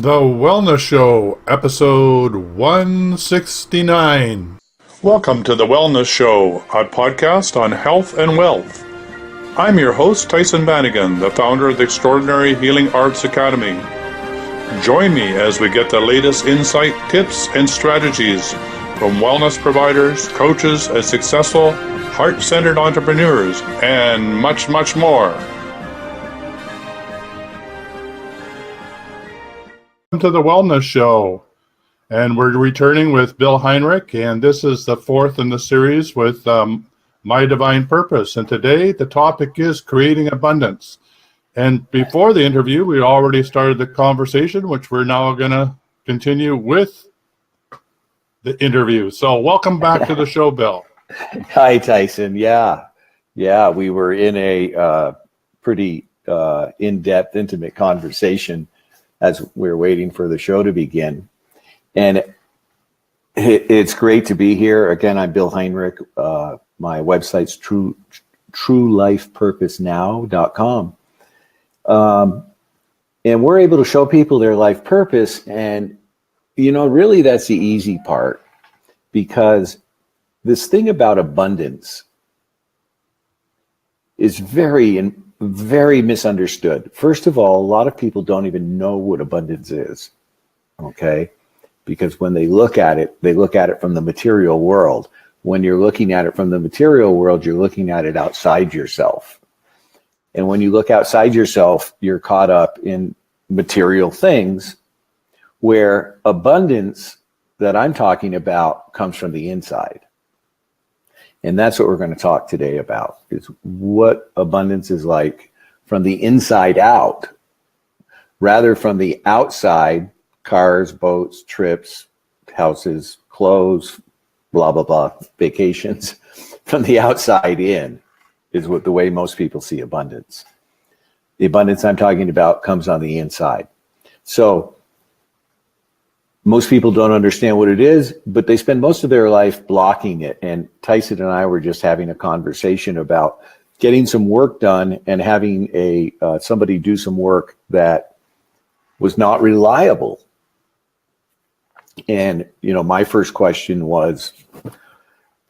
The Wellness Show, episode 169. Welcome to The Wellness Show, a podcast on health and wealth. I'm your host, Tyhson Banighen, the founder of the Extraordinary Healing Arts Academy. Join me as we get the latest insight, tips, and strategies from wellness providers, coaches, and successful, heart-centered entrepreneurs, and much, much more. Welcome to the Wellness Show, and we're returning with Bill Heinrich, and this is the fourth in the series with My Divine Purpose, and today the topic is creating abundance. And before the interview, we already started the conversation, which we're now going to continue with the interview. So welcome back to the show, Bill. Hi, Tyson. Yeah, we were in a pretty in-depth, intimate conversation as we were waiting for the show to begin. And it's great to be here. Again, I'm Bill Heinrich. My website's truelifepurposenow.com. And we're able to show people their life purpose. And, really that's the easy part, because this thing about abundance is very misunderstood. First of all, a lot of people don't even know what abundance is, okay? Because when they look at it from the material world. When you're looking at it from the material world, you're looking at it outside yourself. And when you look outside yourself, you're caught up in material things, where abundance that I'm talking about comes from the inside. And that's what we're going to talk today about, is what abundance is like from the inside out, rather from the outside, cars, boats, trips, houses, clothes, blah, blah, blah, vacations. From the outside in is what the way most people see abundance. The abundance I'm talking about comes on the inside. So most people don't understand what it is, but they spend most of their life blocking it. And Tyson and I were just having a conversation about getting some work done and having somebody do some work that was not reliable. And, my first question was,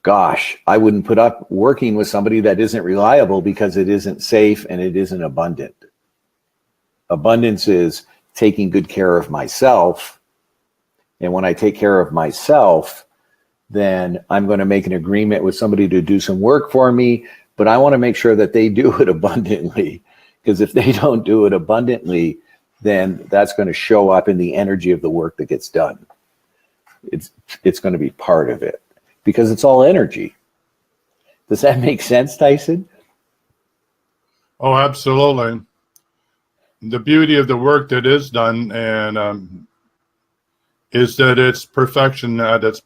gosh, I wouldn't put up working with somebody that isn't reliable, because it isn't safe and it isn't abundant. Abundance is taking good care of myself. And when I take care of myself, then I'm going to make an agreement with somebody to do some work for me, but I want to make sure that they do it abundantly, because if they don't do it abundantly, then that's going to show up in the energy of the work that gets done. It's going to be part of it, because it's all energy. Does that make sense, Tyson? Oh, absolutely. The beauty of the work that is done and is that it's perfection at its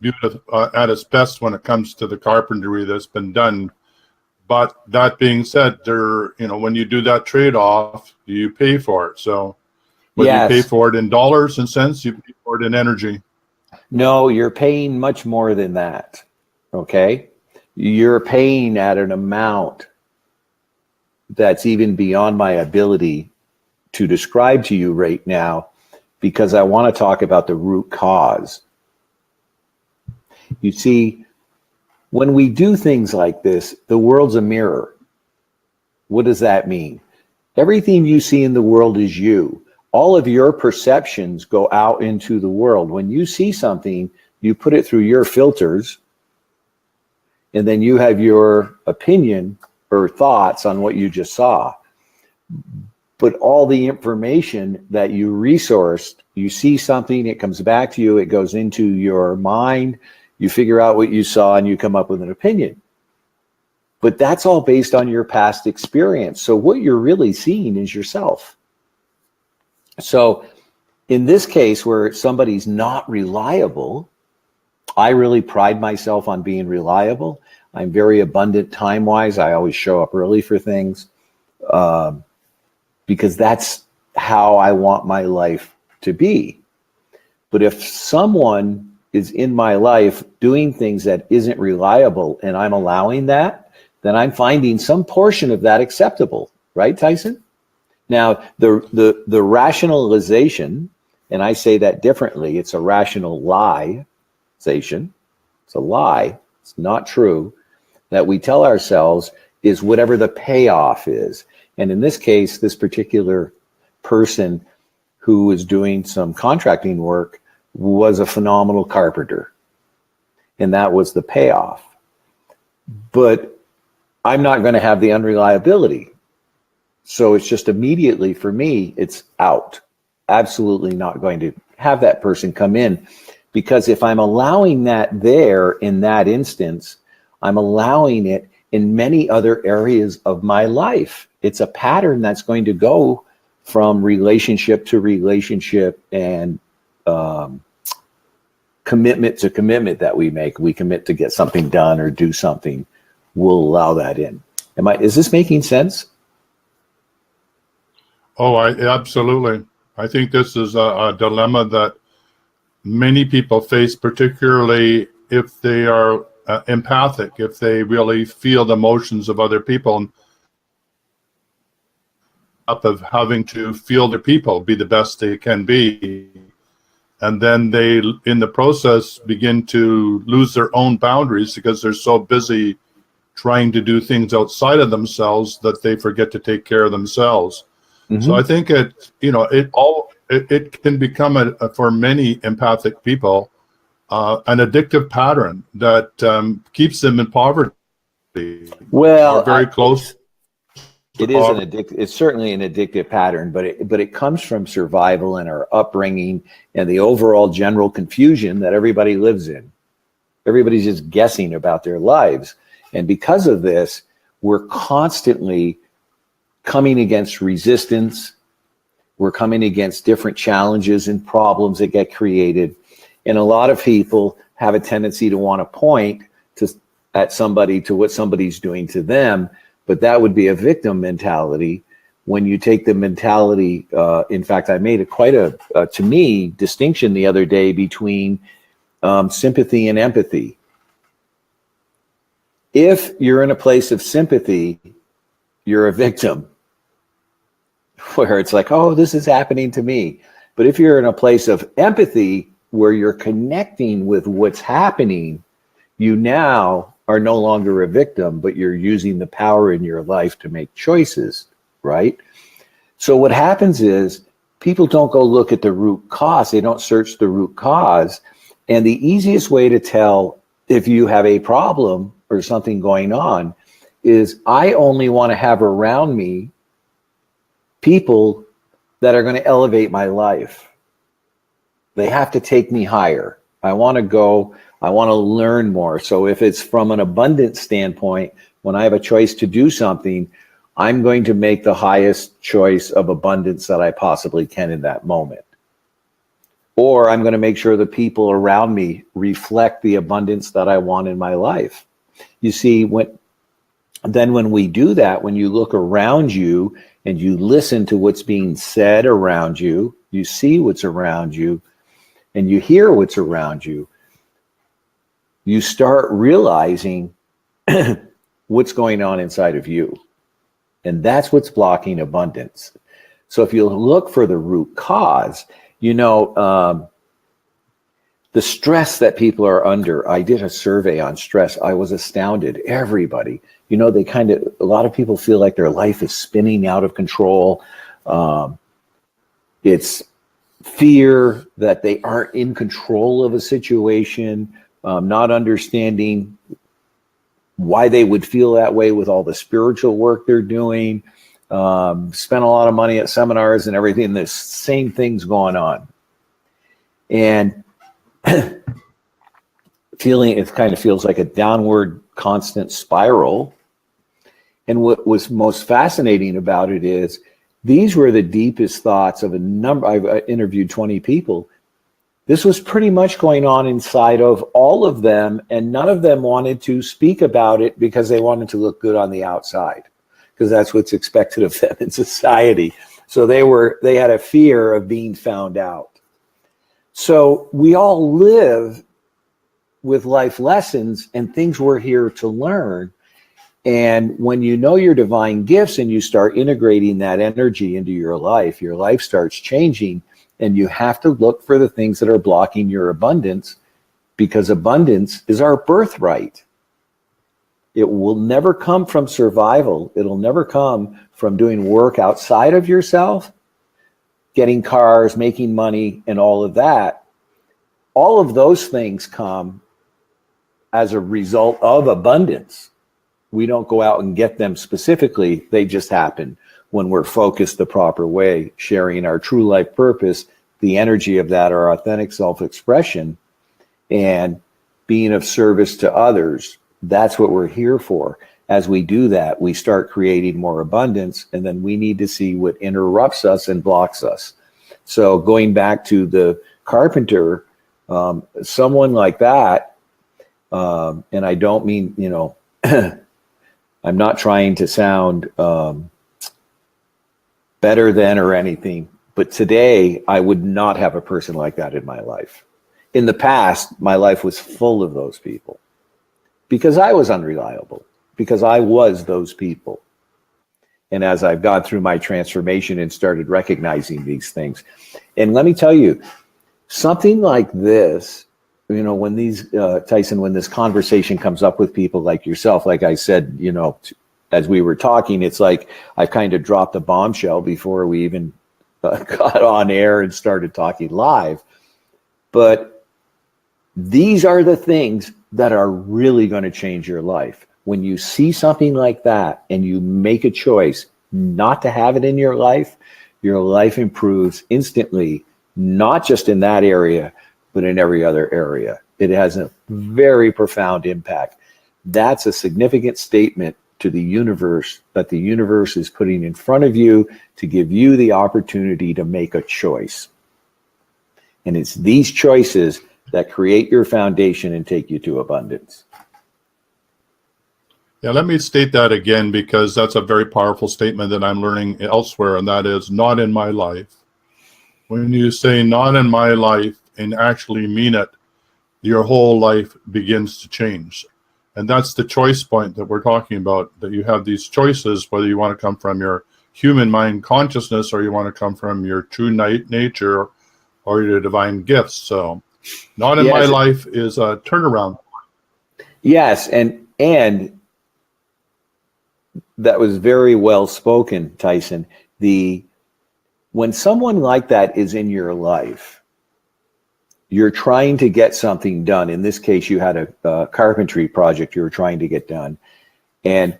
at its best when it comes to the carpentry that's been done. But that being said, when you do that trade-off, you pay for it. So whether you pay for it in dollars and cents, you pay for it in energy. No, you're paying much more than that. Okay? You're paying at an amount that's even beyond my ability to describe to you right now, because I want to talk about the root cause. You see, when we do things like this, the world's a mirror. What does that mean? Everything you see in the world is you. All of your perceptions go out into the world. When you see something, you put it through your filters, and then you have your opinion or thoughts on what you just saw. But all the information that you resourced, you see something, it comes back to you, it goes into your mind, you figure out what you saw, and you come up with an opinion. But that's all based on your past experience. So what you're really seeing is yourself. So in this case, where somebody's not reliable, I really pride myself on being reliable. I'm very abundant time-wise. I always show up early for things, because that's how I want my life to be. But if someone is in my life doing things that isn't reliable and I'm allowing that, then I'm finding some portion of that acceptable, right, Tyson? Now, the rationalization and I say that differently. It's a rational lie-zation. It's a lie. It's not true. That we tell ourselves is whatever the payoff is. And in this case, this particular person who was doing some contracting work was a phenomenal carpenter. And that was the payoff. But I'm not going to have the unreliability. So it's just immediately for me, it's out. Absolutely not going to have that person come in, because if I'm allowing that there in that instance, I'm allowing it in many other areas of my life. It's a pattern that's going to go from relationship to relationship and commitment to commitment that we make. We commit to get something done or do something. We'll allow that in. Is this making sense? Oh, absolutely. I think this is a dilemma that many people face, particularly if they are empathic, if they really feel the emotions of other people, of having to feel their people, be the best they can be. And then they, in the process, begin to lose their own boundaries because they're so busy trying to do things outside of themselves that they forget to take care of themselves. Mm-hmm. So I think it can become for many empathic people an addictive pattern that keeps them in poverty. Well, very close. It is it's certainly an addictive pattern, but it comes from survival and our upbringing and the overall general confusion that everybody lives in. Everybody's just guessing about their lives. And because of this, we're constantly coming against resistance. We're coming against different challenges and problems that get created. And a lot of people have a tendency to want to point at somebody, to what somebody's doing to them. But that would be a victim mentality. When you take the mentality, in fact, I made quite a to me, distinction the other day between sympathy and empathy. If you're in a place of sympathy, you're a victim, where it's like, oh, this is happening to me. But if you're in a place of empathy, where you're connecting with what's happening, you now are no longer a victim, but you're using the power in your life to make choices, right? So what happens is people don't go look at the root cause. They don't search the root cause. And the easiest way to tell if you have a problem or something going on is I only want to have around me people that are going to elevate my life. They have to take me higher. I want to learn more. So if it's from an abundance standpoint, when I have a choice to do something, I'm going to make the highest choice of abundance that I possibly can in that moment. Or I'm going to make sure the people around me reflect the abundance that I want in my life. You see, when we do that, when you look around you and you listen to what's being said around you, you see what's around you, and you hear what's around you, you start realizing what's going on inside of you. And that's what's blocking abundance. So if you look for the root cause, the stress that people are under. I did a survey on stress. I was astounded. Everybody, a lot of people feel like their life is spinning out of control. It's fear that they aren't in control of a situation, not understanding why they would feel that way with all the spiritual work they're doing, spent a lot of money at seminars and everything. There's same things going on. And it kind of feels like a downward constant spiral. And what was most fascinating about it is these were the deepest thoughts of a number. I've interviewed 20 people. This was pretty much going on inside of all of them, and none of them wanted to speak about it because they wanted to look good on the outside, because that's what's expected of them in society. So they had a fear of being found out. So we all live with life lessons and things we're here to learn. And when you know your divine gifts and you start integrating that energy into your life starts changing, And you have to look for the things that are blocking your abundance, because abundance is our birthright. It will never come from survival. It'll never come from doing work outside of yourself, getting cars, making money, and all of that. All of those things come as a result of abundance. We don't go out and get them specifically. They just happen when we're focused the proper way, sharing our true life purpose, the energy of that, our authentic self-expression, and being of service to others. That's what we're here for. As we do that, we start creating more abundance, and then we need to see what interrupts us and blocks us. So going back to the carpenter, someone like that, and I don't mean, I'm not trying to sound better than or anything, but today I would not have a person like that in my life. In the past, my life was full of those people because I was unreliable, because I was those people. And as I've gone through my transformation and started recognizing these things, and let me tell you, something like this, when these, Tyhson, when this conversation comes up with people like yourself, like I said, as we were talking, it's like I've kind of dropped a bombshell before we even got on air and started talking live. But these are the things that are really going to change your life. When you see something like that and you make a choice not to have it in your life improves instantly, not just in that area, but in every other area. It has a very profound impact. That's a significant statement to the universe that the universe is putting in front of you to give you the opportunity to make a choice. And it's these choices that create your foundation and take you to abundance. Yeah, let me state that again, because that's a very powerful statement that I'm learning elsewhere, and that is not in my life. When you say not in my life and actually mean it, your whole life begins to change. And that's the choice point that we're talking about, that you have these choices, whether you want to come from your human mind consciousness or you want to come from your true nature or your divine gifts. So not in my life is a turnaround. Yes, and that was very well spoken, Tyhson. When someone like that is in your life, you're trying to get something done. In this case, you had a carpentry project you were trying to get done, and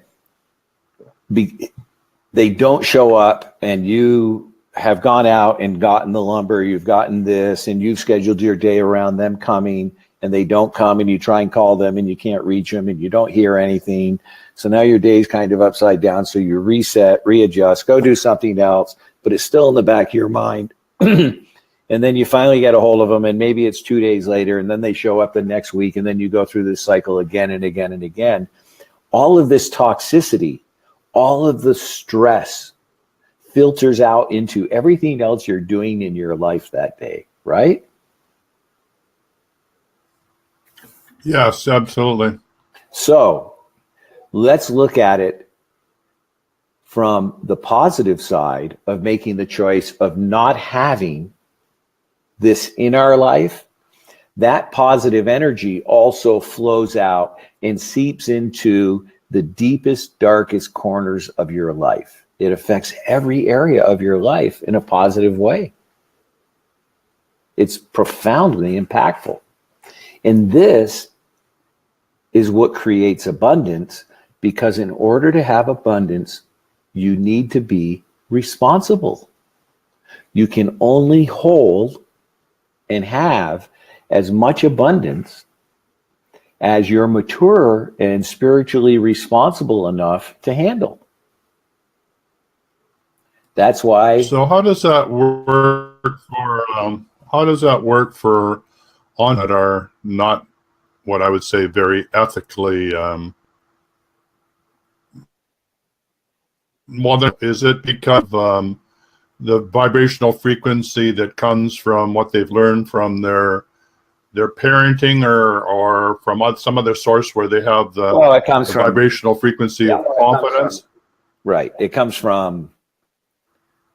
they don't show up, and you have gone out and gotten the lumber, you've gotten this, and you've scheduled your day around them coming, and they don't come, and you try and call them and you can't reach them and you don't hear anything. So now your day's kind of upside down. So you reset, readjust, go do something else, but it's still in the back of your mind. And then you finally get a hold of them, and maybe it's 2 days later, and then they show up the next week, and then you go through this cycle again and again and again. All of this toxicity, all of the stress filters out into everything else you're doing in your life that day, right? Yes, absolutely. So let's look at it from the positive side of making the choice of not having this in our life. That positive energy also flows out and seeps into the deepest, darkest corners of your life. It affects every area of your life in a positive way. It's profoundly impactful. And this is what creates abundance, because in order to have abundance, you need to be responsible. You can only hold and have as much abundance as you're mature and spiritually responsible enough to handle. That's why. So how does that work for on that are not what I would say very ethically is it because of the vibrational frequency that comes from what they've learned from their parenting or from some other source where they have it comes the vibrational frequency of confidence? Right. It comes from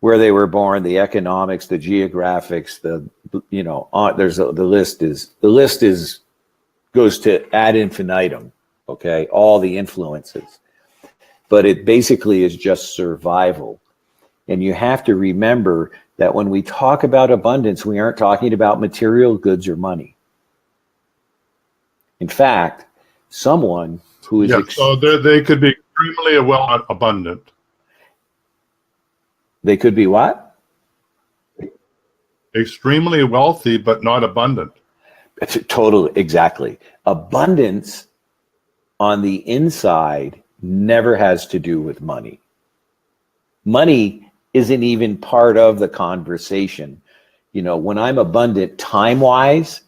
where they were born, the economics, the geographics, the list is goes to ad infinitum. Okay, all the influences, but it basically is just survival. And you have to remember that when we talk about abundance, we aren't talking about material goods or money. In fact, someone who is so they could be extremely well abundant. They could be what? Extremely wealthy, but not abundant. It's totally, exactly. Abundance on the inside never has to do with money. Money isn't even part of the conversation. You know, when I'm abundant time-wise,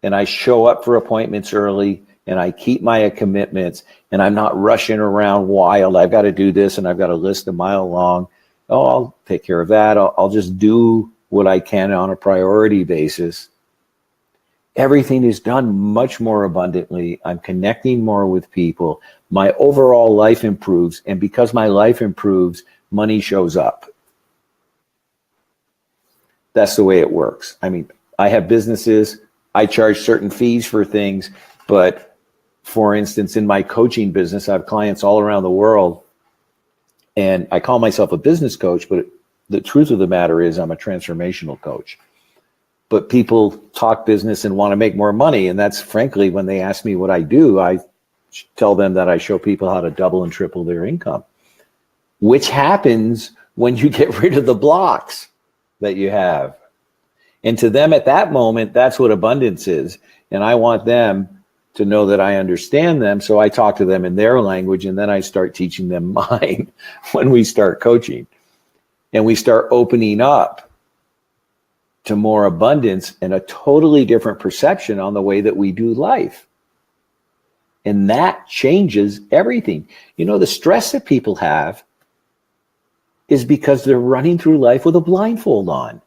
and I show up for appointments early, and I keep my commitments, and I'm not rushing around wild. I've got to do this, and I've got a list a mile long. Oh, I'll take care of that. I'll just do what I can on a priority basis. Everything is done much more abundantly. I'm connecting more with people. My overall life improves, and because my life improves, money shows up. That's the way it works. I mean, I have businesses. I charge certain fees for things, but for instance, in my coaching business, I have clients all around the world, and I call myself a business coach, but the truth of the matter is I'm a transformational coach. But people talk business and want to make more money, and that's frankly, when they ask me what I do, I tell them that I show people how to double and triple their income, which happens when you get rid of the blocks that you have. And to them at that moment, that's what abundance is. And I want them to know that I understand them. So I talk to them in their language, and then I start teaching them mine when we start coaching. And we start opening up to more abundance and a totally different perception on the way that we do life. And that changes everything. You know, the stress that people have is because they're running through life with a blindfold on.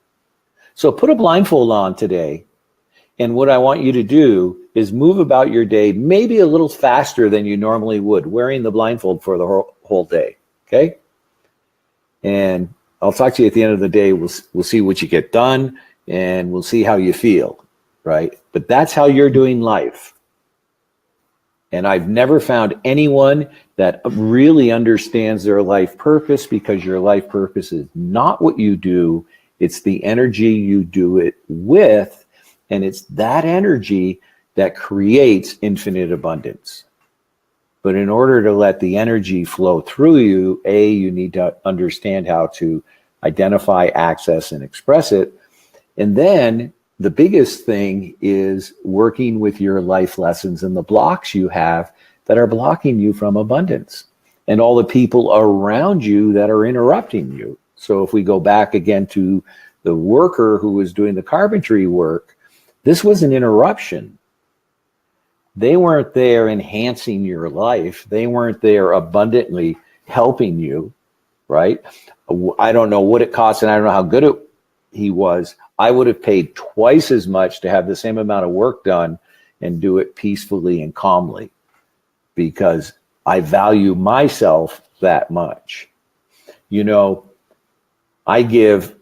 So put a blindfold on today, and what I want you to do is move about your day maybe a little faster than you normally would, wearing the blindfold for the whole day, okay? And I'll talk to you at the end of the day. We'll see what you get done, and we'll see how you feel, right? But that's how you're doing life. And I've never found anyone that really understands their life purpose, because your life purpose is not what you do. It's the energy you do it with, and it's that energy that creates infinite abundance. But in order to let the energy flow through you, you need to understand how to identify, access, and express it. And then the biggest thing is working with your life lessons and the blocks you have that are blocking you from abundance, and all the people around you that are interrupting you. So if we go back again to the worker who was doing the carpentry work, this was an interruption. They weren't there enhancing your life. They weren't there abundantly helping you, right? I don't know what it cost, and I don't know how good he was. I would have paid twice as much to have the same amount of work done and do it peacefully and calmly, because I value myself that much. You know, I give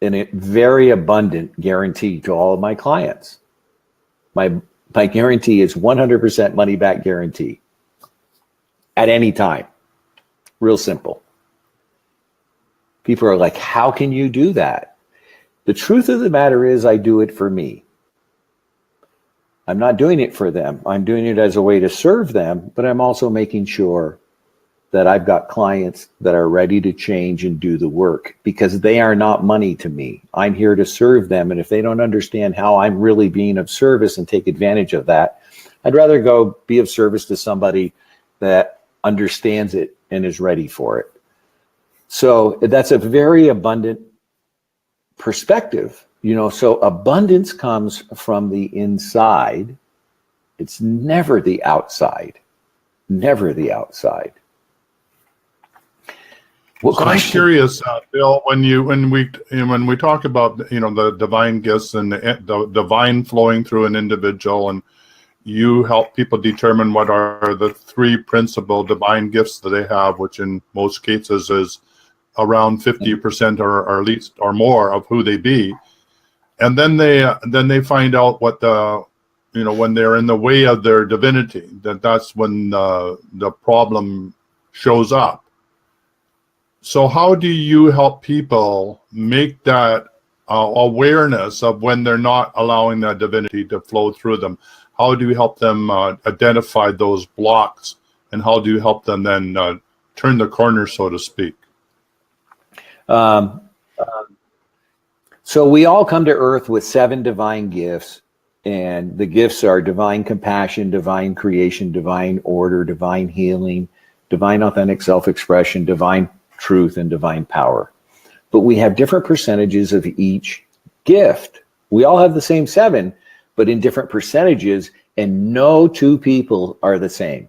a very abundant guarantee to all of my clients. My guarantee is 100% money back guarantee at any time. Real simple. People are like, how can you do that? The truth of the matter is, I do it for me. I'm not doing it for them. I'm doing it as a way to serve them, but I'm also making sure that I've got clients that are ready to change and do the work, because they are not money to me. I'm here to serve them. And if they don't understand how I'm really being of service and take advantage of that, I'd rather go be of service to somebody that understands it and is ready for it. So that's a very abundant perspective, you know. So abundance comes from the inside. It's never the outside. Never the outside. So I'm curious, Bill, when we talk about, you know, the divine gifts and the divine flowing through an individual, and you help people determine what are the three principal divine gifts that they have, which in most cases is around 50% or at least or more of who they be, and then they find out what the when they're in the way of their divinity, that's when the problem shows up. So how do you help people make that awareness of when they're not allowing that divinity to flow through them? How do you help them identify those blocks, and how do you help them then turn the corner, so to speak? So we all come to earth with 7 divine gifts, and the gifts are divine compassion, divine creation, divine order, divine healing, divine authentic self-expression, divine truth, and divine power. But we have different percentages of each gift. We all have the same 7, but in different percentages, and no 2 people are the same.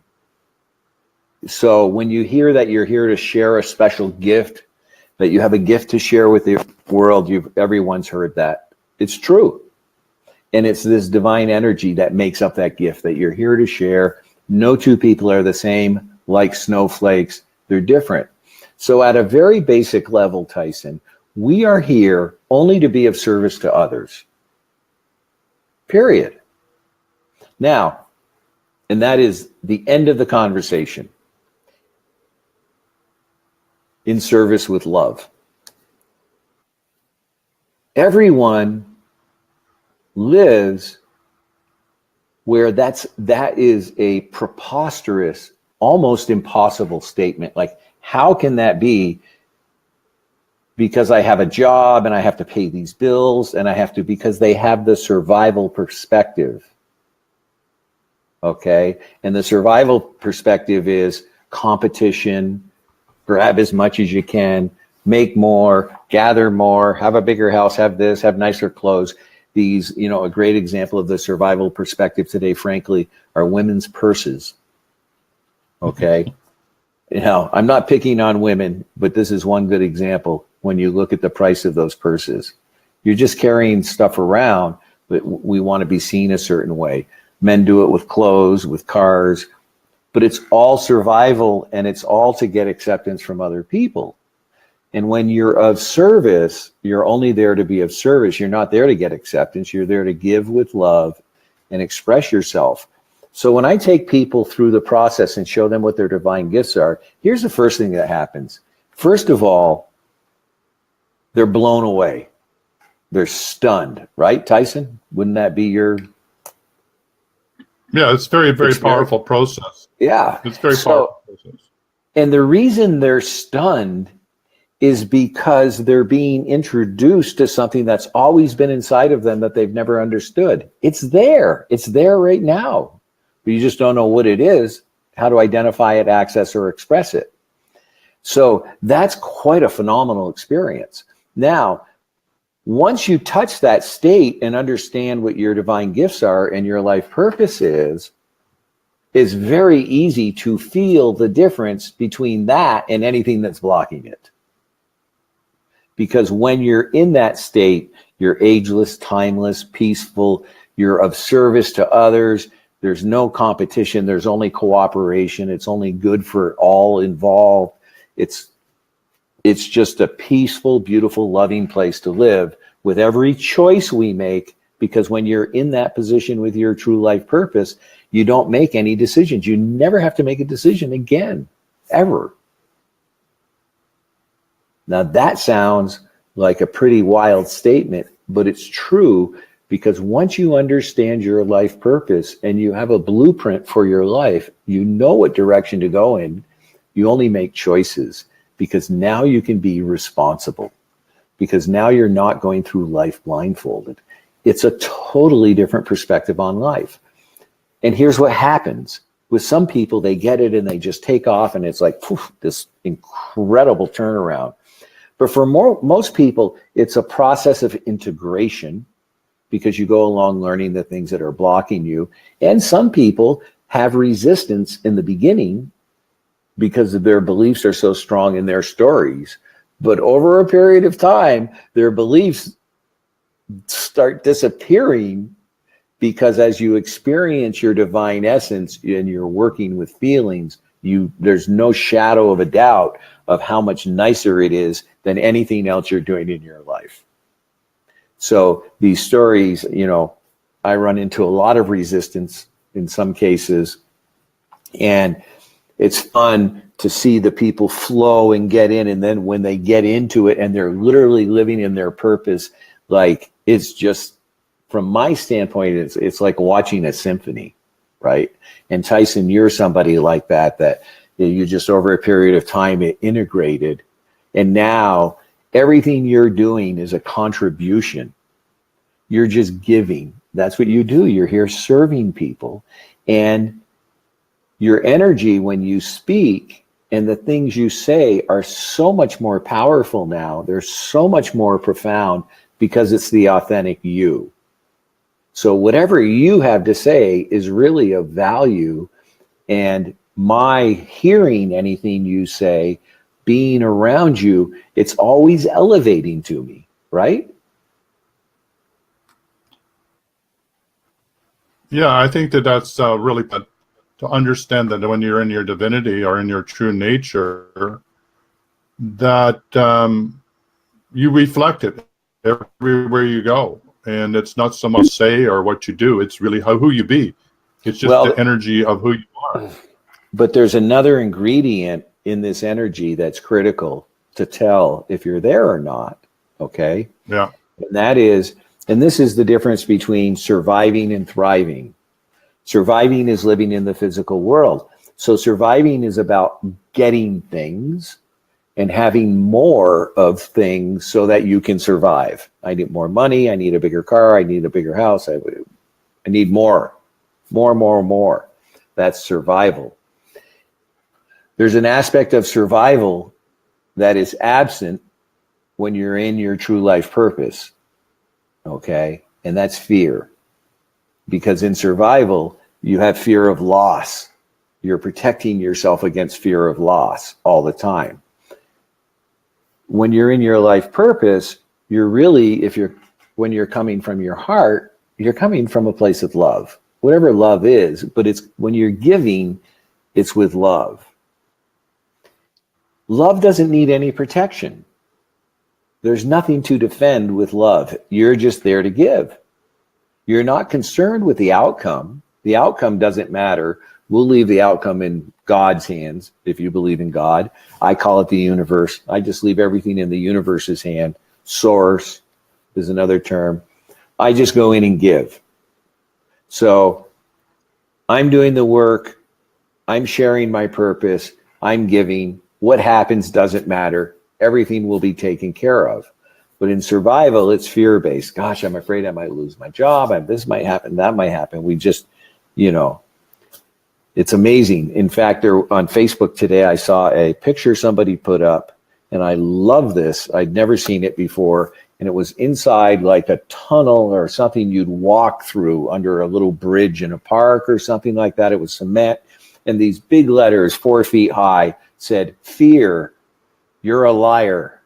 So when you hear that you're here to share a special gift, that you have a gift to share with the world, everyone's heard that. It's true. And it's this divine energy that makes up that gift that you're here to share. No 2 people are the same, like snowflakes. They're different. So at a very basic level, Tyhson, we are here only to be of service to others. Period. Now, and that is the end of the conversation. In service with love. Everyone lives where that is a preposterous, almost impossible statement. Like, how can that be? Because I have a job and I have to pay these bills and I have to, because they have the survival perspective. Okay. And the survival perspective is competition, grab as much as you can, make more, gather more, have a bigger house, have this, have nicer clothes. These, a great example of the survival perspective today, frankly, are women's purses. Okay. I'm not picking on women, but this is one good example. When you look at the price of those purses, you're just carrying stuff around, but we want to be seen a certain way. Men do it with clothes, with cars, but it's all survival, and it's all to get acceptance from other people. And when you're of service, you're only there to be of service. You're not there to get acceptance. You're there to give with love and express yourself. So when I take people through the process and show them what their divine gifts are, here's the first thing that happens. First of all, they're blown away. They're stunned, right, Tyhson? Wouldn't that be your... Yeah, it's very, very powerful process. Yeah. It's very powerful process. And the reason they're stunned is because they're being introduced to something that's always been inside of them that they've never understood. It's there. It's there right now. But you just don't know what it is, how to identify it, access, or express it. So that's quite a phenomenal experience. Now, once you touch that state and understand what your divine gifts are and your life purpose is, it's very easy to feel the difference between that and anything that's blocking it. Because when you're in that state, you're ageless, timeless, peaceful, you're of service to others, there's no competition, there's only cooperation, it's only good for all involved. It's just a peaceful, beautiful, loving place to live with every choice we make, because when you're in that position with your true life purpose, you don't make any decisions. You never have to make a decision again, ever. Now that sounds like a pretty wild statement, but it's true, because once you understand your life purpose and you have a blueprint for your life, you know what direction to go in. You only make choices, because now you can be responsible, because now you're not going through life blindfolded. It's a totally different perspective on life. And here's what happens. With some people, they get it and they just take off, and it's like poof, this incredible turnaround. But for most people, it's a process of integration, because you go along learning the things that are blocking you. And some people have resistance in the beginning because their beliefs are so strong in their stories. But over a period of time, their beliefs start disappearing, because as you experience your divine essence and you're working with feelings, There's no shadow of a doubt of how much nicer it is than anything else you're doing in your life. So these stories, I run into a lot of resistance in some cases, and it's fun to see the people flow and get in. And then when they get into it and they're literally living in their purpose, like, it's just, from my standpoint, it's like watching a symphony, right? And Tyhson, you're somebody like that you just, over a period of time, it integrated. And now everything you're doing is a contribution. You're just giving. That's what you do. You're here serving people. And your energy when you speak and the things you say are so much more powerful now. They're so much more profound because it's the authentic you. So whatever you have to say is really of value. And my hearing anything you say, being around you, it's always elevating to me, right? Yeah, I think that's really good to understand that when you're in your divinity or in your true nature, that you reflect it everywhere you go. And it's not so much say or what you do, it's really who you be. It's just the energy of who you are. But there's another ingredient in this energy that's critical to tell if you're there or not, okay? Yeah. And that is, and this is the difference between surviving and thriving. Surviving is living in the physical world. So surviving is about getting things and having more of things so that you can survive. I need more money. I need a bigger car. I need a bigger house. I need more. That's survival. There's an aspect of survival that is absent when you're in your true life purpose. Okay? And that's fear. Because in survival, you have fear of loss. You're protecting yourself against fear of loss all the time. When you're in your life purpose, you're really, when you're coming from your heart, you're coming from a place of love. Whatever love is, but it's when you're giving, it's with love. Love doesn't need any protection. There's nothing to defend with love. You're just there to give. You're not concerned with the outcome. The outcome doesn't matter. We'll leave the outcome in God's hands, if you believe in God. I call it the universe. I just leave everything in the universe's hand. Source is another term. I just go in and give. So I'm doing the work. I'm sharing my purpose. I'm giving. What happens doesn't matter. Everything will be taken care of. But in survival, it's fear-based. Gosh, I'm afraid I might lose my job. This might happen. That might happen. We just, it's amazing. In fact, on Facebook today, I saw a picture somebody put up, and I love this. I'd never seen it before. And it was inside like a tunnel or something you'd walk through under a little bridge in a park or something like that. It was cement. And these big letters, 4 feet high, said, "Fear, you're a liar."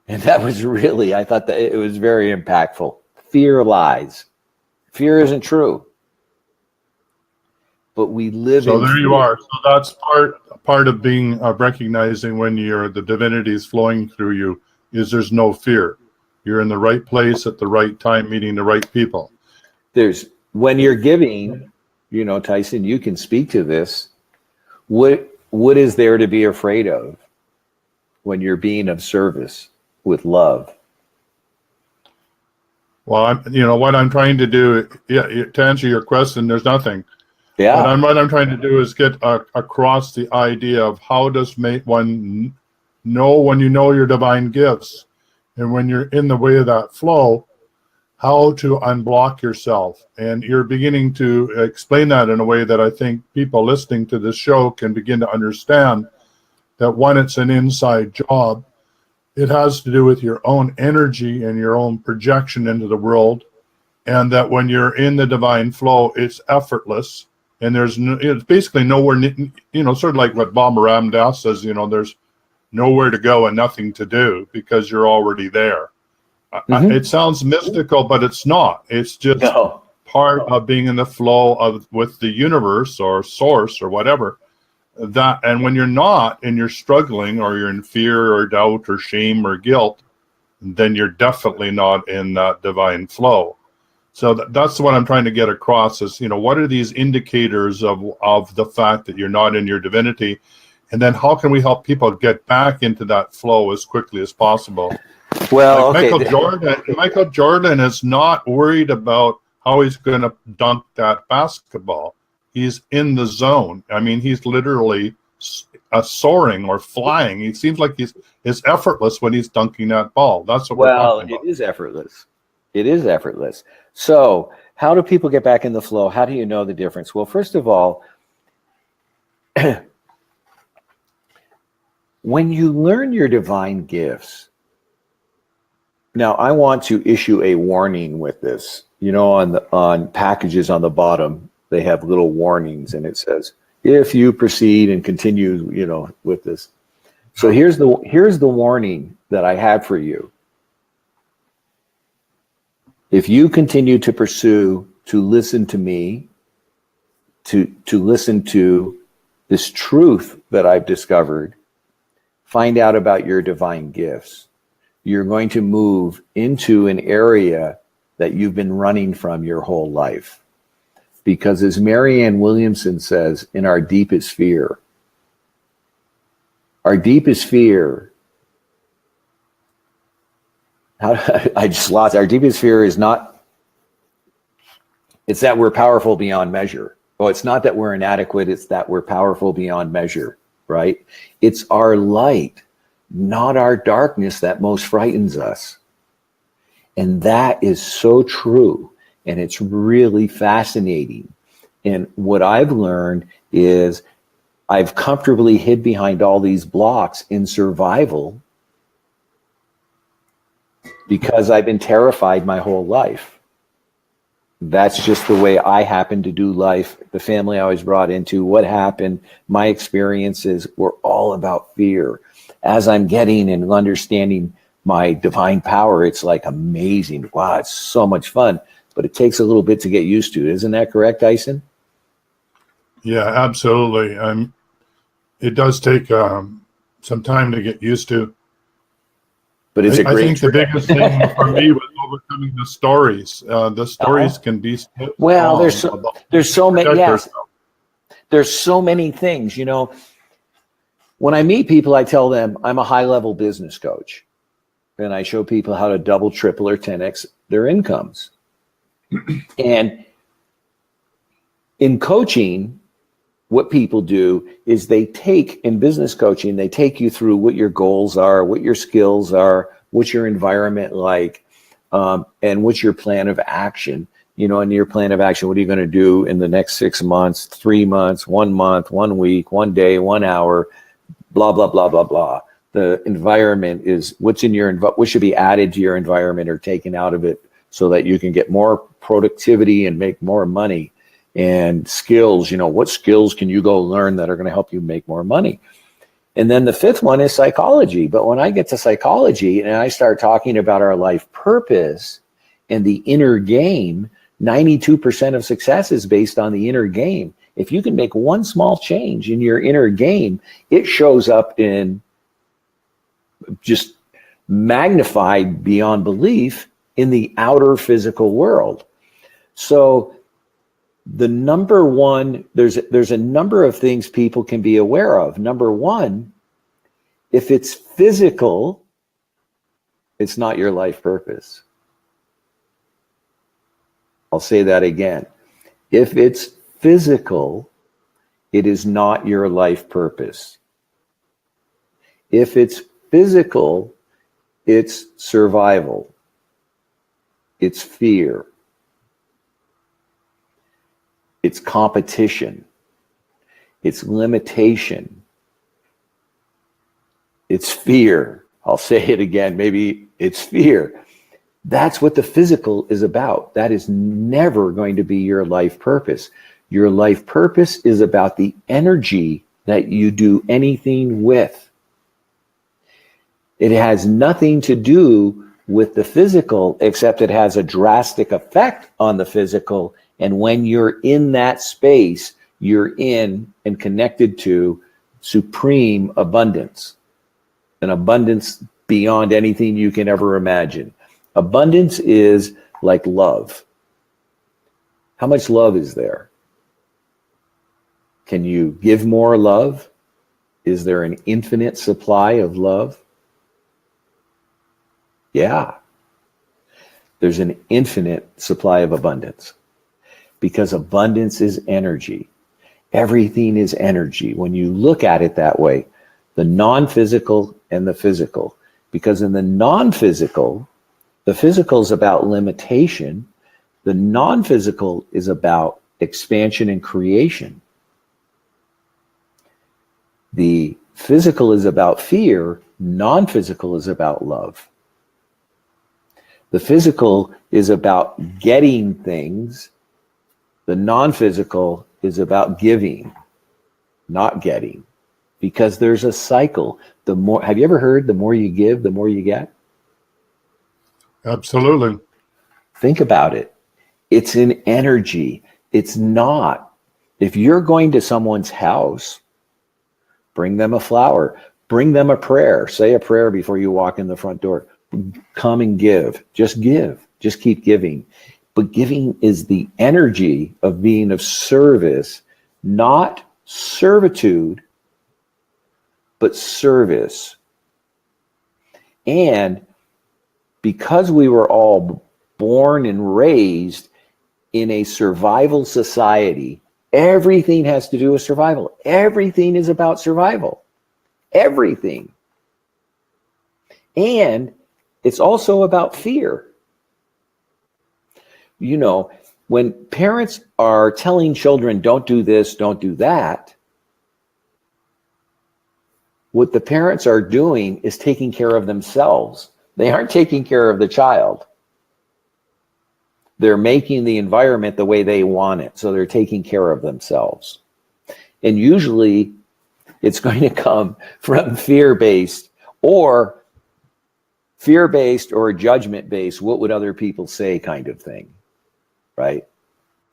And that was really, I thought that it was very impactful. Fear lies. Fear isn't true. But we live in So there fear. you are. So that's part of being recognizing when the divinity is flowing through you, is there's no fear. You're in the right place at the right time, meeting the right people. When you're giving, Tyhson, you can speak to this. What is there to be afraid of when you're being of service with love? Well, what I'm trying to do, to answer your question, there's nothing. Yeah. What I'm trying to do is get across the idea of how does one know when you know your divine gifts, and when you're in the way of that flow, how to unblock yourself. And you're beginning to explain that in a way that I think people listening to this show can begin to understand that, one, it's an inside job. It has to do with your own energy and your own projection into the world. And that when you're in the divine flow, it's effortless. And it's basically nowhere, sort of like what Baba Ram Dass says, there's nowhere to go and nothing to do because you're already there. It sounds mystical, but it's not. It's just part of being in the flow of with the universe or source or whatever. That, and when you're not and you're struggling or you're in fear or doubt or shame or guilt, then you're definitely not in that divine flow. So that's what I'm trying to get across is, what are these indicators of the fact that you're not in your divinity? And then how can we help people get back into that flow as quickly as possible? Well, Like okay. Michael Jordan is not worried about how he's going to dunk that basketball. He's in the zone. I mean, he's literally soaring or flying. He seems like it's effortless when he's dunking that ball. That's what we're Well, talking it about. is effortless. It is effortless. So, how do people get back in the flow? How do you know the difference? Well, first of all, when you learn your divine gifts, now I want to issue a warning with this. On packages on the bottom, they have little warnings, and it says, if you proceed and continue, with this. So here's the warning that I have for you. If you continue to pursue, to listen to me, to listen to this truth that I've discovered, find out about your divine gifts, you're going to move into an area that you've been running from your whole life. Because as Marianne Williamson says, in our deepest fear our deepest fear is not, it's that we're powerful beyond measure. Oh, it's not that we're inadequate, it's that we're powerful beyond measure, right? It's our light, not our darkness, that most frightens us. And that is so true. And it's really fascinating. And what I've learned is I've comfortably hid behind all these blocks in survival because I've been terrified my whole life. That's just the way I happen to do life. The family I was brought into, what happened, my experiences were all about fear. As I'm getting and understanding my divine power, it's like amazing. Wow, it's so much fun. But it takes a little bit to get used to. Isn't that correct, Tyhson? Yeah, absolutely. It does take some time to get used to. But it's a great I think the biggest thing for me was overcoming the stories. The stories can be so well, there's so many. Yes, yourself. there's so many things. When I meet people, I tell them I'm a high-level business coach, and I show people how to double, triple, or 10x their incomes. And in coaching, what people do is in business coaching, they take you through what your goals are, what your skills are, what's your environment like, and what's your plan of action. In your plan of action, what are you going to do in the next 6 months, 3 months, 1 month, 1 week, 1 day, 1 hour, blah, blah, blah, blah, blah. The environment is what should be added to your environment or taken out of it so that you can get more productivity and make more money. And skills, what skills can you go learn that are going to help you make more money? And then the fifth one is psychology. But when I get to psychology and I start talking about our life purpose and the inner game, 92% of success is based on the inner game. If you can make one small change in your inner game, it shows up in just magnified beyond belief in the outer physical world. So the number one, there's a number of things people can be aware of. Number one, if it's physical, it's not your life purpose. I'll say that again. If it's physical, it is not your life purpose. If it's physical, it's survival. It's fear. It's competition. It's limitation. It's fear. I'll say it again. Maybe it's fear. That's what the physical is about. That is never going to be your life purpose. Your life purpose is about the energy that you do anything with. It has nothing to do with the physical, except it has a drastic effect on the physical, And when you're in that space, you're in and connected to supreme abundance, an abundance beyond anything you can ever imagine. Abundance is like love. How much love is there? Can you give more love? Is there an infinite supply of love? Yeah. There's an infinite supply of abundance, because abundance is energy. Everything is energy. When you look at it that way, the non-physical and the physical, because in the non-physical, the physical is about limitation. The non-physical is about expansion and creation. The physical is about fear. Non-physical is about love. The physical is about getting things. The non-physical is about giving, not getting, because there's a cycle. The more, have you ever heard, the more you give, the more you get? Absolutely. Think about it. It's an energy. It's not. If you're going to someone's house, bring them a flower, bring them a prayer, say a prayer before you walk in the front door. Come and give. Just give. Just keep giving. But giving is the energy of being of service, not servitude, but service. And because we were all born and raised in a survival society, everything has to do with survival. Everything is about survival. Everything. And it's also about fear. You know, when parents are telling children, don't do this, don't do that, what the parents are doing is taking care of themselves. They aren't taking care of the child. They're making the environment the way they want it. So they're taking care of themselves. And usually it's going to come from fear-based or judgment-based, what would other people say kind of thing, right?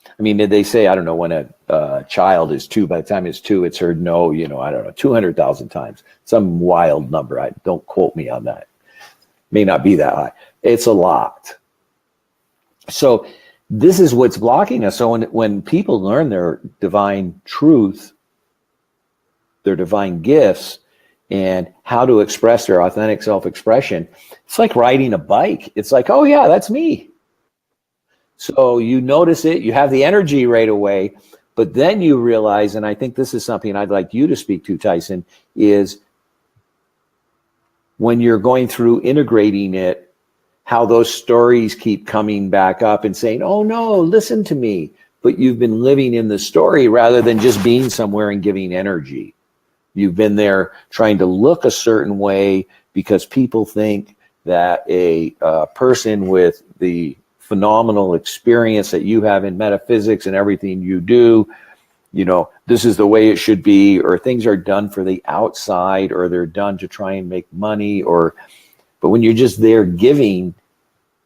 I mean, did they say, I don't know, when a child is 2, by the time it's 2, it's heard no, you know, I don't know, 200,000 times, some wild number. Don't quote me on that. May not be that high. It's a lot. So this is what's blocking us. So when people learn their divine truth, their divine gifts, and how to express their authentic self-expression, it's like riding a bike. It's like, oh yeah, that's me. So you notice it, you have the energy right away, but then you realize, and I think this is something I'd like you to speak to, Tyhson, is when you're going through integrating it, how those stories keep coming back up and saying, oh no, listen to me. But you've been living in the story rather than just being somewhere and giving energy. You've been there trying to look a certain way because people think that a person with the phenomenal experience that you have in metaphysics and everything you do, you know, this is the way it should be, or things are done for the outside, or they're done to try and make money, but when you're just there giving,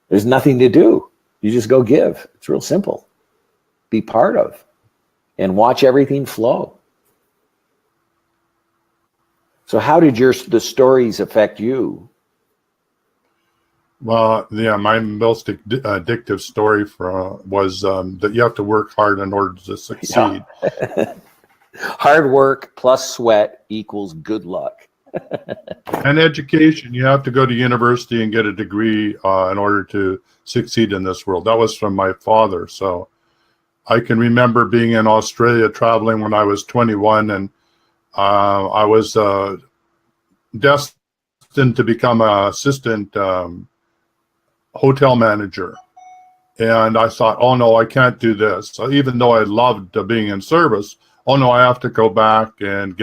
there's nothing to do. You just go give. It's real simple. Be part of and watch everything flow. So how did the stories affect you? Well, yeah, my most addictive story was that you have to work hard in order to succeed. Yeah. Hard work plus sweat equals good luck. And education, you have to go to university and get a degree in order to succeed in this world. That was from my father. So I can remember being in Australia traveling when I was 21, and I was destined to become an assistant hotel manager. And I thought, oh no, I can't do this. So even though I loved being in service, oh no, I have to go back and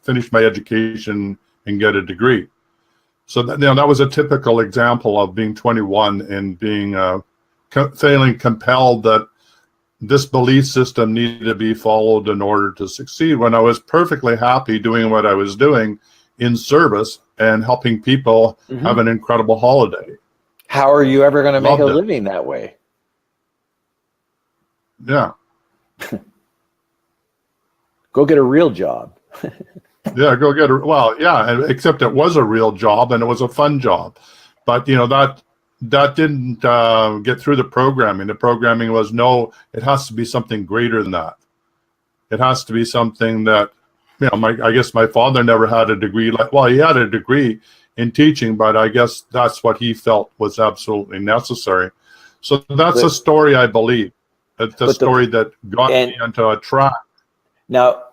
finish my education and get a degree. So that was a typical example of being 21 and being feeling compelled that this belief system needed to be followed in order to succeed, when I was perfectly happy doing what I was doing in service and helping people have an incredible holiday. How are you ever going to make a Loved it. living that way? Yeah. Go get a real job. Yeah, go get it. Well, yeah, except it was a real job and it was a fun job. But, that didn't get through the programming. The programming was, no, it has to be something greater than that. It has to be something that, I guess my father never had a degree. He had a degree in teaching, but I guess that's what he felt was absolutely necessary. So that's a story, I believe. It's a story that got me into a track. Now,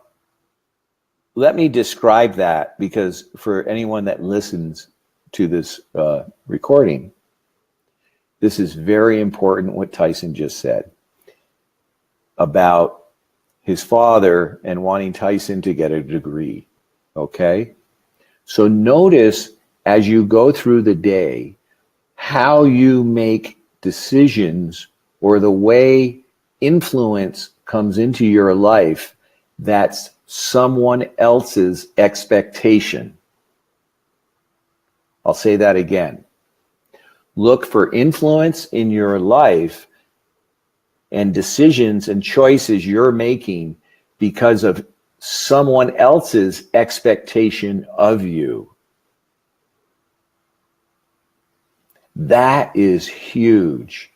let me describe that, because for anyone that listens to this recording, this is very important what Tyhson just said about his father and wanting Tyhson to get a degree. Okay? So notice as you go through the day how you make decisions, or the way influence comes into your life that's someone else's expectation. I'll say that again. Look for influence in your life and decisions and choices you're making because of someone else's expectation of you. That is huge.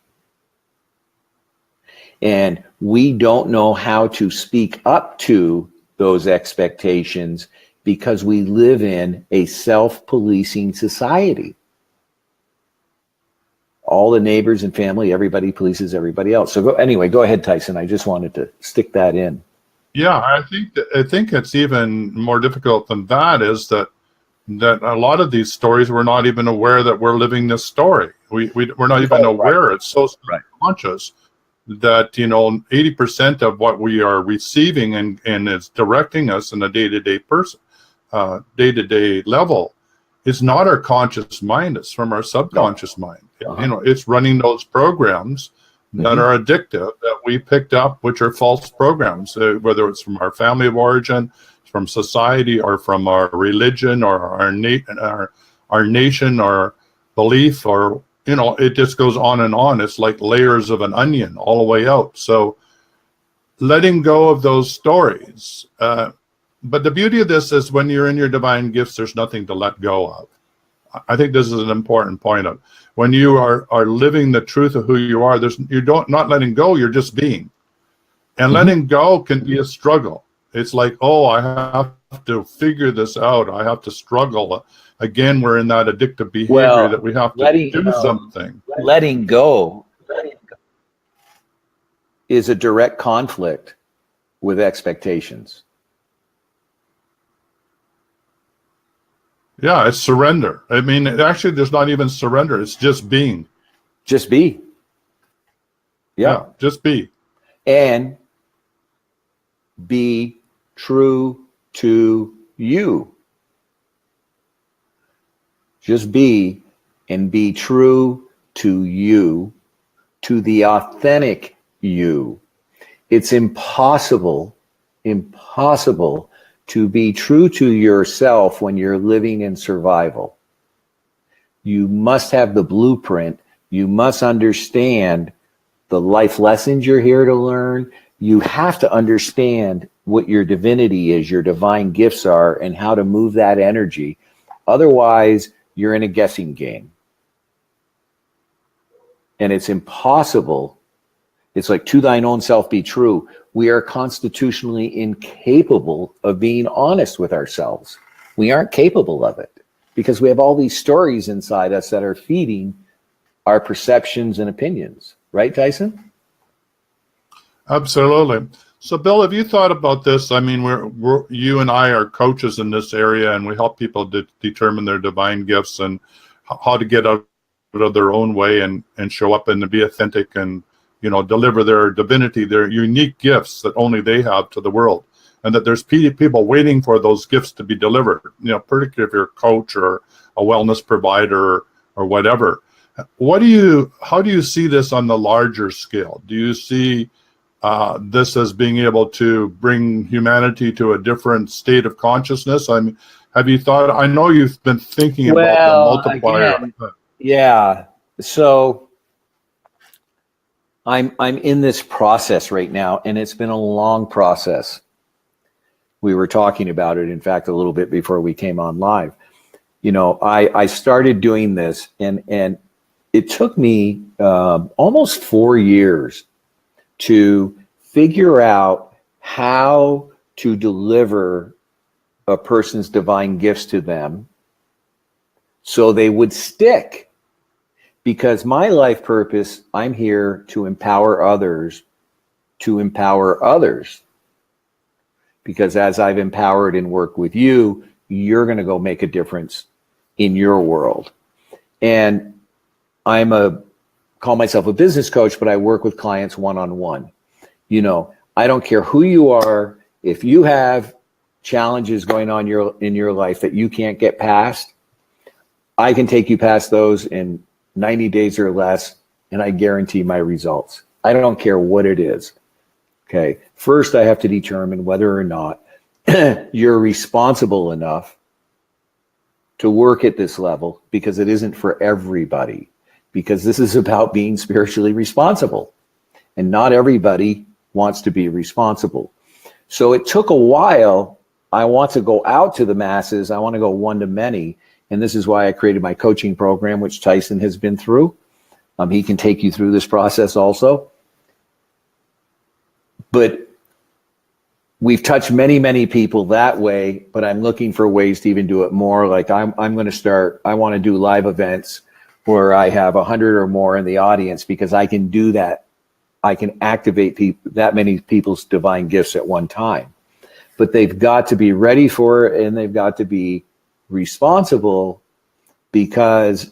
And we don't know how to speak up to those expectations because we live in a self-policing society. All the neighbors and family, everybody polices everybody else. So go ahead, Tyhson. I just wanted to stick that in. Yeah, I think it's even more difficult than that, is that a lot of these stories, we're not even aware that we're living this story. We're not even aware. Right. It's so subconscious that 80% of what we are receiving and it's directing us in a day-to-day level is not our conscious mind. It's from our subconscious mind. It's running those programs that are addictive, that we picked up, which are false programs, whether it's from our family of origin, from society, or from our religion, or our nation, or belief, or it just goes on and on. It's like layers of an onion all the way out. So letting go of those stories. But the beauty of this is, when you're in your divine gifts, there's nothing to let go of. I think this is an important point of when you are living the truth of who you are. Not letting go. You're just being, and letting go can be a struggle. It's like, I have to figure this out. I have to struggle. Again, we're in that addictive behavior that we have to do something. Letting go is a direct conflict with expectations. Yeah, it's surrender. I mean, actually, there's not even surrender. It's just being. Just be. Yeah, just be. And be true to you. Just be, and be true to you, to the authentic you. It's impossible to be true to yourself when you're living in survival. You must have the blueprint. You must understand the life lessons you're here to learn. You have to understand what your divinity is, your divine gifts are, and how to move that energy. Otherwise, you're in a guessing game. And it's impossible. It's like, to thine own self be true. We are constitutionally incapable of being honest with ourselves. We aren't capable of it because we have all these stories inside us that are feeding our perceptions and opinions. Right, Tyhson? Absolutely. So, Bill, have you thought about this? I mean, you and I are coaches in this area, and we help people determine their divine gifts and how to get out of their own way and show up and to be authentic and deliver their divinity, their unique gifts that only they have to the world, and that there's people waiting for those gifts to be delivered. Particularly if you're a coach or a wellness provider or whatever. How do you see this on the larger scale? Do you see this as being able to bring humanity to a different state of consciousness? I mean, have you thought? I know you've been thinking about the multiplier. Again, yeah. So I'm in this process right now, and it's been a long process. We were talking about it, in fact, a little bit before we came on live. You know, I started doing this, and it took me almost 4 years to figure out how to deliver a person's divine gifts to them so they would stick. Because my life purpose, I'm here to empower others to empower others. Because as I've empowered and worked with you, you're going to go make a difference in your world. And call myself a business coach, but I work with clients one-on-one. You know, I don't care who you are. If you have challenges going on in your life that you can't get past, I can take you past those in 90 days or less, and I guarantee my results. I don't care what it is. Okay. First, I have to determine whether or not you're responsible enough to work at this level, because it isn't for everybody, because this is about being spiritually responsible, and not everybody wants to be responsible. So it took a while. I want to go out to the masses. I want to go one to many. And this is why I created my coaching program, which Tyhson has been through. He can take you through this process also. But we've touched many, many people that way, but I'm looking for ways to even do it more. Like I'm going to start, I want to do live events where I have 100 or more in the audience, because I can do that. I can activate that many people's divine gifts at one time. But they've got to be ready for it, and they've got to be responsible, because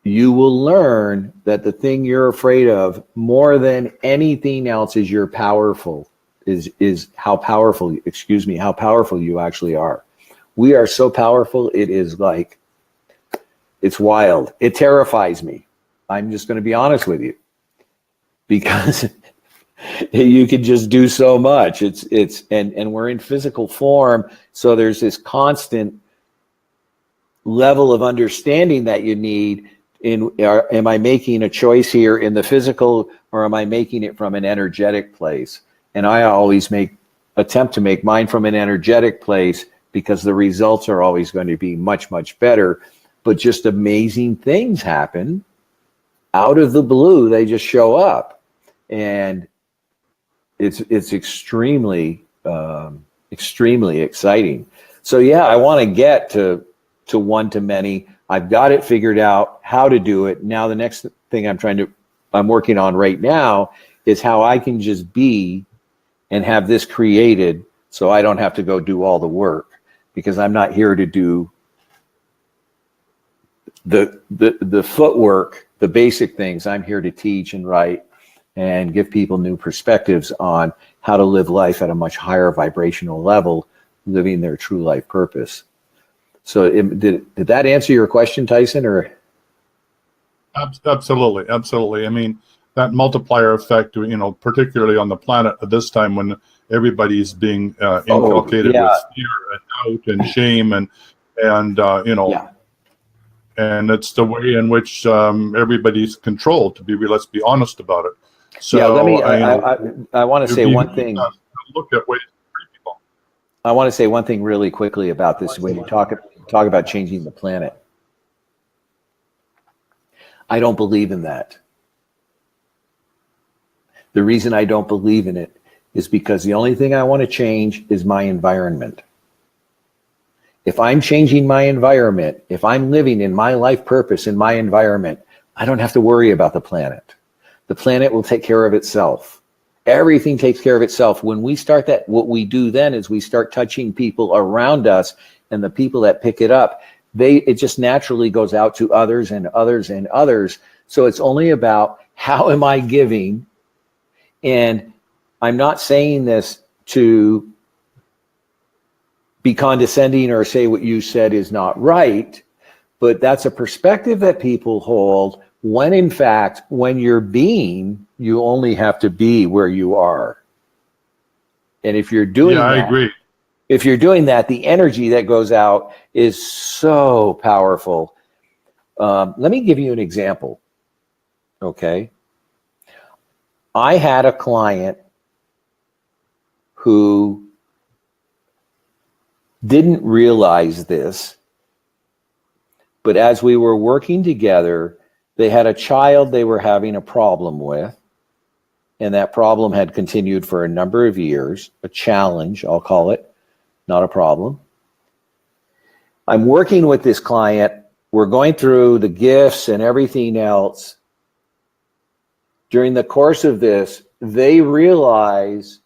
you will learn that the thing you're afraid of more than anything else is how powerful you actually are. We are so powerful. It is like, it's wild. It terrifies me. I'm just going to be honest with you, because you can just do so much. And we're in physical form. So there's this constant level of understanding that you need am I making a choice here in the physical, or am I making it from an energetic place? And I always attempt to make mine from an energetic place, because the results are always going to be much, much better. But just amazing things happen out of the blue. They just show up, and it's extremely, extremely exciting. So yeah, I want to get to one to many. I've got it figured out how to do it. Now the next thing I'm working on right now is how I can just be and have this created, so I don't have to go do all the work, because I'm not here to do the footwork, the basic things. I'm here to teach and write and give people new perspectives on how to live life at a much higher vibrational level, living their true life purpose. So did that answer your question, Tyhson? Or Absolutely, absolutely. I mean, that multiplier effect, particularly on the planet at this time, when everybody's being inculcated with fear and doubt and shame, and yeah. and it's the way in which everybody's controlled. Let's be honest about it. So I want to say one thing. Look at ways to free people. I want to say one thing really quickly about this. When you talk about changing the planet, I don't believe in that. The reason I don't believe in it is because the only thing I want to change is my environment. If I'm changing my environment, if I'm living in my life purpose in my environment, I don't have to worry about the planet. The planet will take care of itself. Everything takes care of itself. When we start that, what we do then is we start touching people around us, and the people that pick it up, it just naturally goes out to others and others and others. So it's only about, how am I giving? And I'm not saying this to be condescending or say what you said is not right, but that's a perspective that people hold, when in fact, when you're being, you only have to be where you are. And if you're doing I agree. If you're doing that, the energy that goes out is so powerful. Let me give you an example. Okay. I had a client who didn't realize this, but as we were working together, they had a child they were having a problem with, and that problem had continued for a number of years, a challenge, I'll call it, not a problem. I'm working with this client. We're going through the gifts and everything else. During the course of this, they realize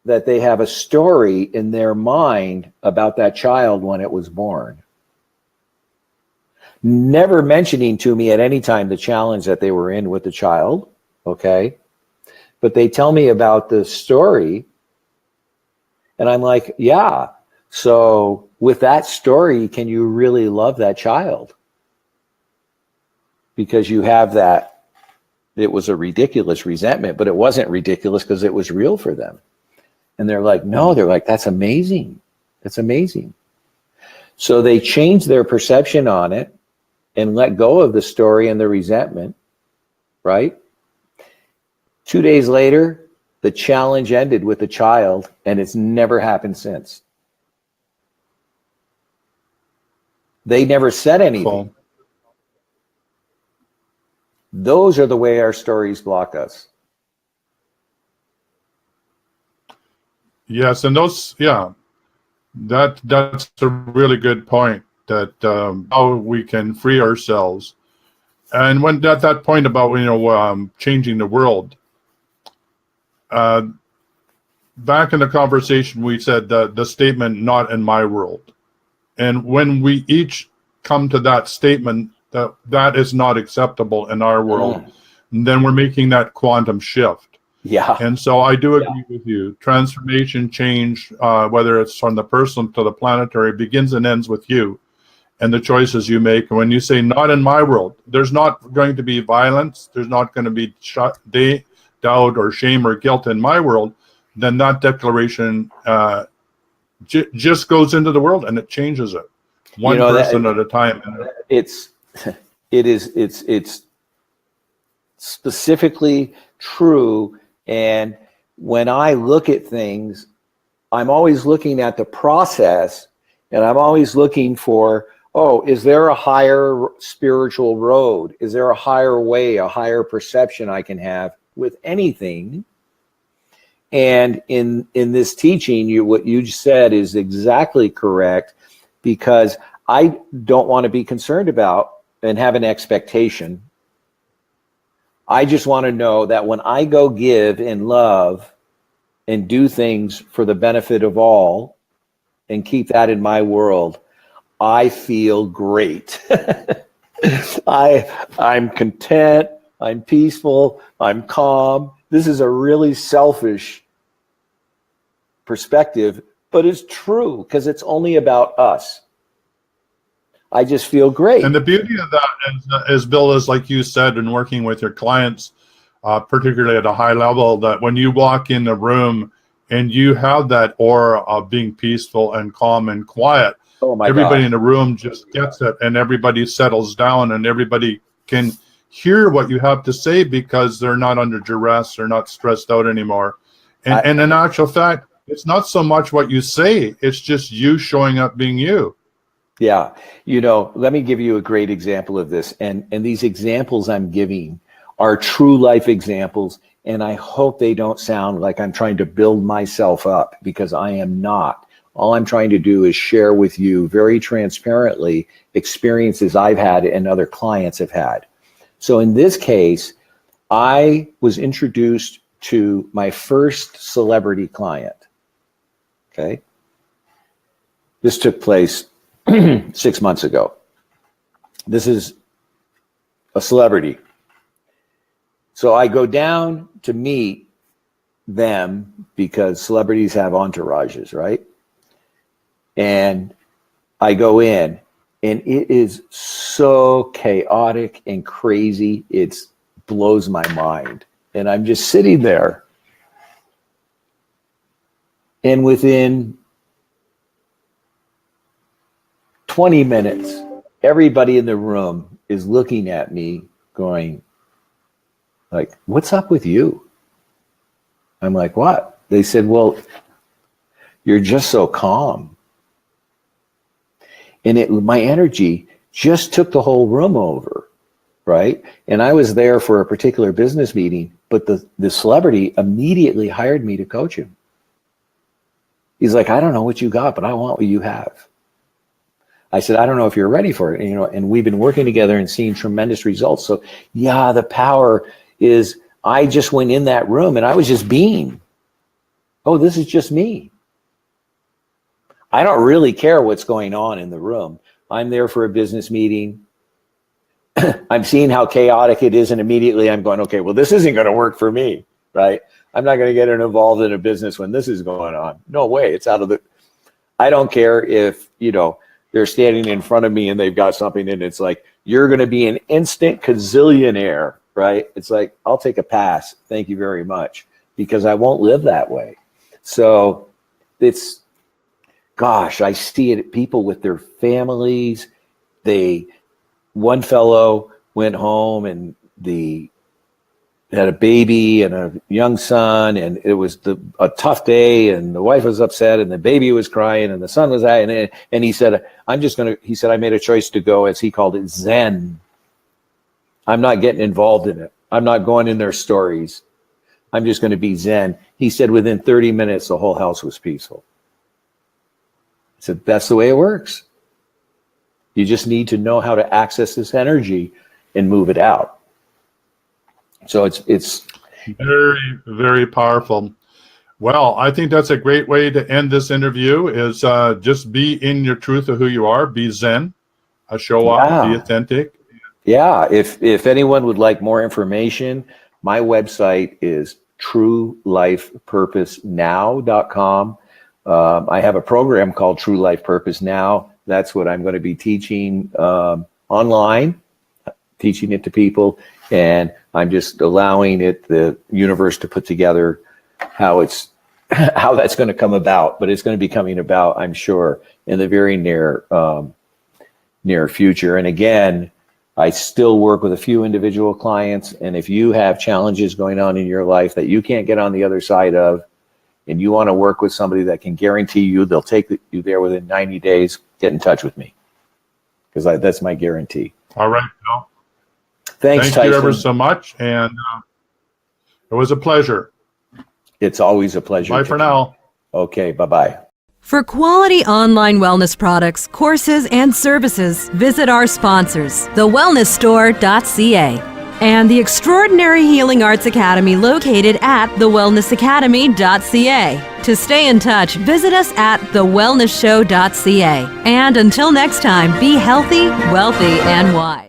that they have a story in their mind about that child when it was born. Never mentioning to me at any time the challenge that they were in with the child, okay? But they tell me about the story, and I'm like, yeah. So with that story, can you really love that child? Because you have that, it was a ridiculous resentment, but it wasn't ridiculous because it was real for them. And they're like, no, they're like, that's amazing. That's amazing. So they changed their perception on it and let go of the story and the resentment, right? 2 days later, the challenge ended with the child, and it's never happened since. They never said anything. Cool. Those are the way our stories block us. Yes, and those, yeah, that's a really good point. That how we can free ourselves, and when at that point about changing the world. Back in the conversation, we said the statement "not in my world," and when we each come to that statement that is not acceptable in our world, then we're making that quantum shift. Yeah. And so I do agree with you. Transformation, change, whether it's from the personal to the planetary, begins and ends with you and the choices you make. And when you say "not in my world," there's not going to be violence. There's not going to be doubt or shame or guilt in my world. Then that declaration just goes into the world and it changes it, one person at a time. It's specifically true. And when I look at things, I'm always looking at the process, and I'm always looking for, oh, is there a higher spiritual road? Is there a higher way, a higher perception I can have with anything? And in this teaching, what you said is exactly correct, because I don't want to be concerned about and have an expectation. I just want to know that when I go give and love and do things for the benefit of all and keep that in my world, I feel great. I'm content, I'm peaceful, I'm calm. This is a really selfish perspective, but it's true because it's only about us. I just feel great. And the beauty of that is Bill, is like you said, in working with your clients, particularly at a high level, that when you walk in the room and you have that aura of being peaceful and calm and quiet, everybody in the room just gets it, and everybody settles down, and everybody can hear what you have to say because they're not under duress, they're not stressed out anymore. And in actual fact, it's not so much what you say, it's just you showing up being you. Yeah. Let me give you a great example of this. And these examples I'm giving are true life examples. And I hope they don't sound like I'm trying to build myself up, because I am not. All I'm trying to do is share with you very transparently experiences I've had and other clients have had. So in this case, I was introduced to my first celebrity client. Okay. This took place 6 months ago. This is a celebrity. So I go down to meet them because celebrities have entourages, right? And I go in, and it is so chaotic and crazy. It blows my mind. And I'm just sitting there. And within 20 minutes, everybody in the room is looking at me going, Like, what's up with you? I'm like, what? They said, well, you're just so calm. And my energy just took the whole room over, right? And I was there for a particular business meeting, but the celebrity immediately hired me to coach him. He's like, I don't know what you got, but I want what you have. I said, I don't know if you're ready for it. And, and we've been working together and seeing tremendous results. So yeah, the power is, I just went in that room and I was just being, oh, this is just me. I don't really care what's going on in the room. I'm there for a business meeting. I'm seeing how chaotic it is. And immediately I'm going, okay, well, this isn't going to work for me, right? I'm not going to get involved in a business when this is going on. No way. It's out of the, I don't care if, they're standing in front of me and they've got something and it's like, you're going to be an instant gazillionaire, right? It's like, I'll take a pass. Thank you very much, because I won't live that way. So it's, gosh, I see it, people with their families. One fellow went home and had a baby and a young son, and it was a tough day, and the wife was upset, and the baby was crying, and the son was out, and he said, he said, I made a choice to go, as he called it, Zen. I'm not getting involved in it. I'm not going in their stories. I'm just going to be Zen. He said within 30 minutes, the whole house was peaceful. I said, that's the way it works. You just need to know how to access this energy and move it out. So it's very, very powerful. Well, I think that's a great way to end this interview, is just be in your truth of who you are, be Zen, show up, be authentic. Yeah, if anyone would like more information, my website is truelifepurposenow.com. I have a program called True Life Purpose Now. That's what I'm going to be teaching online, teaching it to people. And I'm just allowing the universe to put together how that's going to come about. But it's going to be coming about, I'm sure, in the very near future. And again, I still work with a few individual clients. And if you have challenges going on in your life that you can't get on the other side of, and you want to work with somebody that can guarantee you they'll take you there within 90 days, get in touch with me, because that's my guarantee. All right, Bill. Thanks, Thank you Tyson. ever so much, and it was a pleasure. It's always a pleasure. Bye for now. Okay, bye-bye. For quality online wellness products, courses, and services, visit our sponsors, thewellnessstore.ca and the Extraordinary Healing Arts Academy located at thewellnessacademy.ca. To stay in touch, visit us at thewellnessshow.ca. And until next time, be healthy, wealthy, and wise.